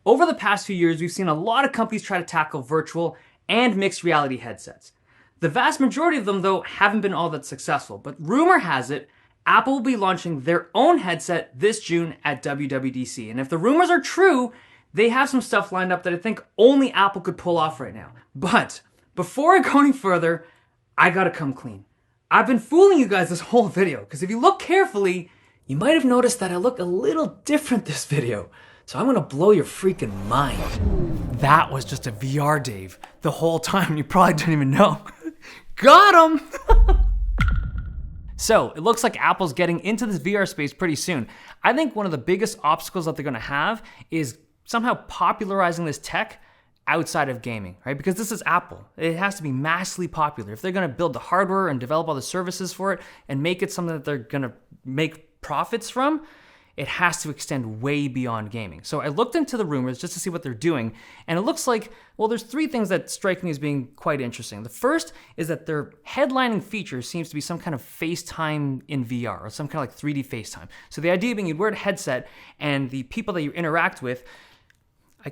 Over the past few years, we've seen a lot of companies try to tackle virtual and mixed reality headsets. The vast majority of them, though, haven't been all that successful, but rumor has it Apple will be launching their own headset this June at WWDC. And if the rumors are true, they have some stuff lined up that I think only Apple could pull off right now. But before I go any further, I gotta come clean. I've been fooling you guys this whole video, because if you look carefully, you might have noticed that I look a little different this video. So I'm gonna blow your freaking mind. That was just a VR Dave the whole time. You probably didn't even know. Got him! So it looks like Apple's getting into this VR space pretty soon. I think one of the biggest obstacles that they're gonna have is somehow popularizing this tech outside of gaming, right? Because this is Apple. It has to be massively popular. If they're gonna build the hardware and develop all the services for it and make it something that they're gonna make profits from, it has to extend way beyond gaming. So I looked into the rumors just to see what they're doing, and it looks like, well, there's three things that strike me as being quite interesting. The first is that their headlining feature seems to be some kind of FaceTime in VR, or some kind of like 3D FaceTime. So the idea being you'd wear a headset, and the people that you interact with, I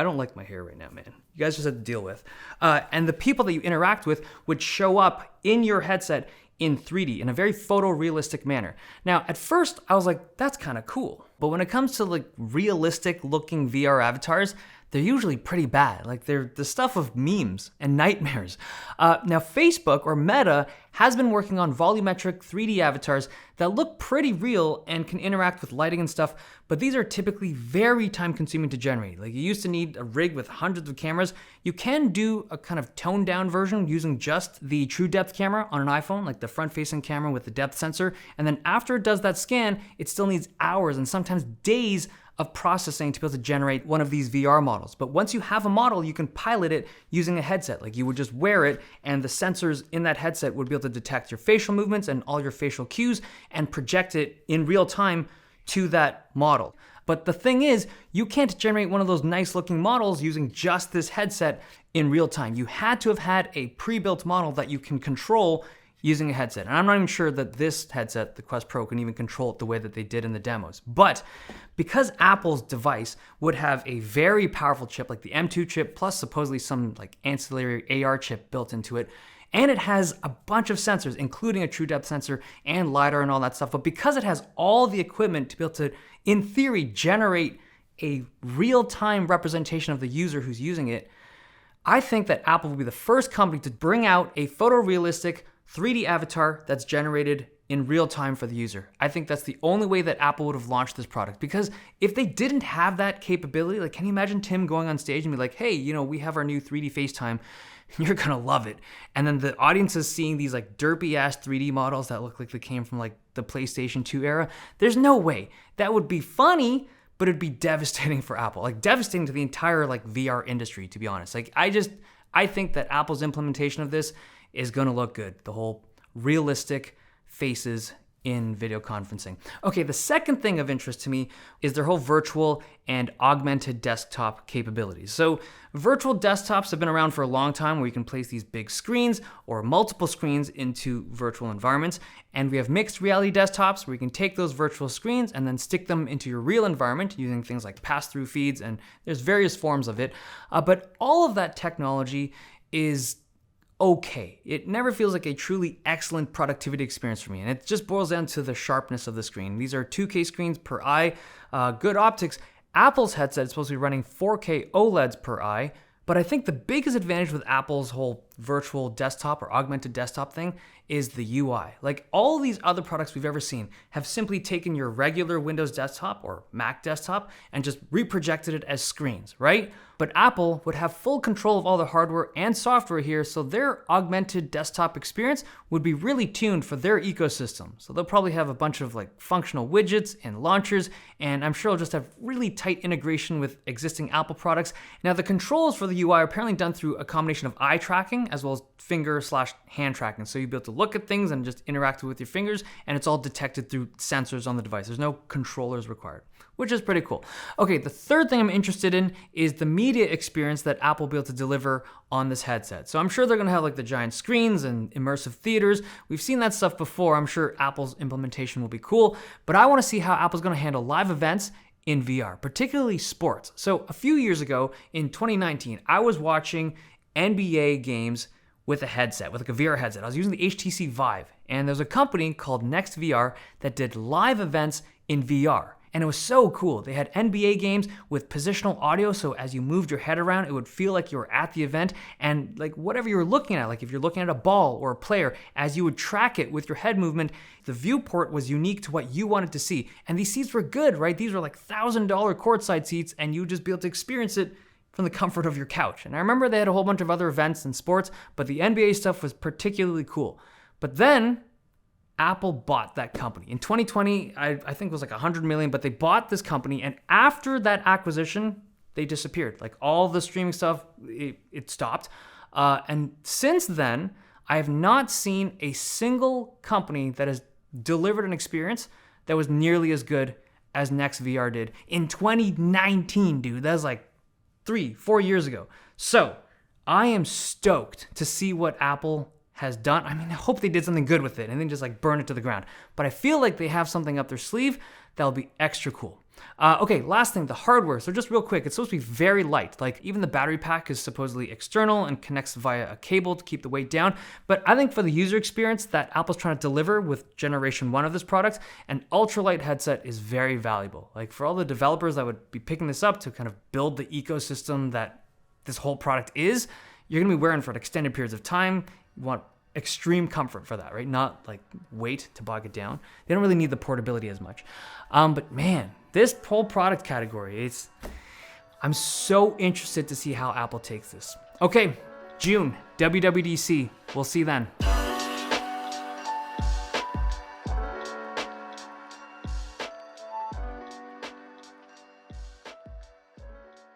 don't like my hair right now, man. You guys just have to deal with. And the people that you interact with would show up in your headset in 3D in a very photorealistic manner. Now, at first, I was like, that's kind of cool. But when it comes to like realistic looking VR avatars, they're usually pretty bad. Like they're the stuff of memes and nightmares. Now, Facebook or Meta has been working on volumetric 3D avatars that look pretty real and can interact with lighting and stuff, but these are typically very time consuming to generate. Like you used to need a rig with hundreds of cameras. You can do a kind of toned down version using just the true depth camera on an iPhone, like the front facing camera with the depth sensor. And then after it does that scan, it still needs hours and sometimes days of processing to be able to generate one of these VR models. But once you have a model, you can pilot it using a headset. Like you would just wear it and the sensors in that headset would be able to detect your facial movements and all your facial cues and project it in real time to that model. But the thing is, you can't generate one of those nice looking models using just this headset in real time. You had to have had a pre-built model that you can control using a headset. And I'm not even sure that this headset, the Quest Pro, can even control it the way that they did in the demos. But because Apple's device would have a very powerful chip like the M2 chip, plus supposedly some like ancillary AR chip built into it, and it has a bunch of sensors, including a true depth sensor and LiDAR and all that stuff, but because it has all the equipment to be able to, in theory, generate a real-time representation of the user who's using it, I think that Apple will be the first company to bring out a photorealistic 3D avatar that's generated in real time for the user. I think that's the only way that Apple would have launched this product, because if they didn't have that capability, like can you imagine Tim going on stage and be like, hey, we have our new 3D FaceTime, you're gonna love it. And then the audience is seeing these like derpy ass 3D models that look like they came from like the PlayStation 2 era. There's no way. That would be funny, but it'd be devastating for Apple, like devastating to the entire like VR industry, to be honest. Like I think that Apple's implementation of this is gonna look good. The whole realistic faces in video conferencing. Okay, the second thing of interest to me is their whole virtual and augmented desktop capabilities. So virtual desktops have been around for a long time, where you can place these big screens or multiple screens into virtual environments. And we have mixed reality desktops where you can take those virtual screens and then stick them into your real environment using things like pass-through feeds, and there's various forms of it. But all of that technology is okay. It never feels like a truly excellent productivity experience for me, and it just boils down to the sharpness of the screen. These are 2K screens per eye, good optics. Apple's headset is supposed to be running 4K OLEDs per eye, but I think the biggest advantage with Apple's whole virtual desktop or augmented desktop thing is the UI. Like all these other products we've ever seen have simply taken your regular Windows desktop or Mac desktop and just reprojected it as screens, right? But Apple would have full control of all the hardware and software here, so their augmented desktop experience would be really tuned for their ecosystem. So they'll probably have a bunch of like functional widgets and launchers, and I'm sure it'll just have really tight integration with existing Apple products. Now the controls for the UI are apparently done through a combination of eye tracking as well as finger/hand tracking. So you'll be able to look at things and just interact with your fingers, and it's all detected through sensors on the device. There's no controllers required, which is pretty cool. Okay, the third thing I'm interested in is the media experience that Apple will be able to deliver on this headset. So I'm sure they're gonna have like the giant screens and immersive theaters. We've seen that stuff before. I'm sure Apple's implementation will be cool, but I wanna see how Apple's gonna handle live events in VR, particularly sports. So a few years ago in 2019, I was watching NBA games with a headset, with like a VR headset. I was using the HTC Vive, and there's a company called Next VR that did live events in VR. And it was so cool. They had NBA games with positional audio, so as you moved your head around, it would feel like you were at the event, and like whatever you were looking at, like if you're looking at a ball or a player, as you would track it with your head movement, the viewport was unique to what you wanted to see. And these seats were good, right? These were like $1,000 courtside seats, and you would just be able to experience it from the comfort of your couch. And I remember they had a whole bunch of other events and sports, but the NBA stuff was particularly cool. But then Apple bought that company. In 2020, I think it was like $100 million, but they bought this company, and after that acquisition, they disappeared. Like all the streaming stuff, it stopped. And since then, I have not seen a single company that has delivered an experience that was nearly as good as NextVR did in 2019, dude. That was like 3-4 years ago. So I am stoked to see what Apple has done. I mean, I hope they did something good with it and then just like burn it to the ground. But I feel like they have something up their sleeve that'll be extra cool. Okay, last thing, the hardware. So just real quick, it's supposed to be very light. Like even the battery pack is supposedly external and connects via a cable to keep the weight down. But I think for the user experience that Apple's trying to deliver with generation 1 of this product, an ultralight headset is very valuable. Like for all the developers that would be picking this up to kind of build the ecosystem that this whole product is, you're gonna be wearing for extended periods of time. You want extreme comfort for that, right? Not like weight to bog it down. They don't really need the portability as much. But man, this whole product category, I'm so interested to see how Apple takes this. Okay, June, WWDC. We'll see you then.